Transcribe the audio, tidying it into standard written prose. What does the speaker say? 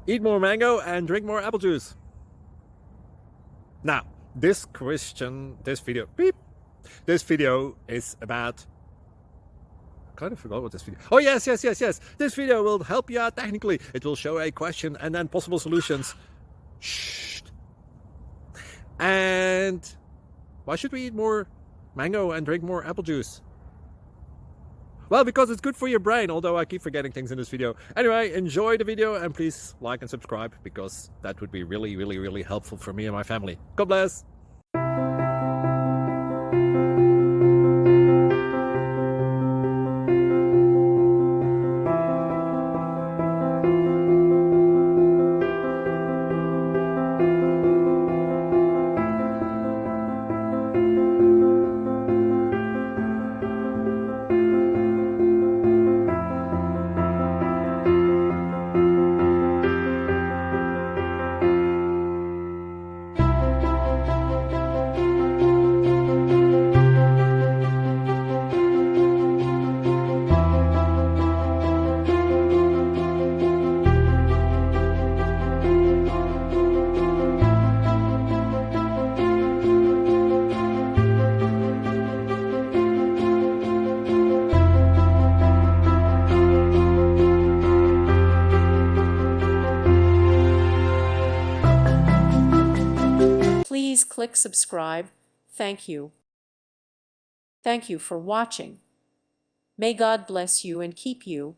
Eat more mango and drink more apple juice. Now, this video is about, I kind of forgot what this video. Oh, yes. This video will help you out technically. It will show a question and then possible solutions. Shh. And why should we eat more mango and drink more apple juice? Well, because it's good for your brain, although I keep forgetting things in this video. Anyway, enjoy the video and please like and subscribe, because that would be really helpful for me and my family. God bless. Please click subscribe. Thank you. Thank you for watching. May God bless you and keep you.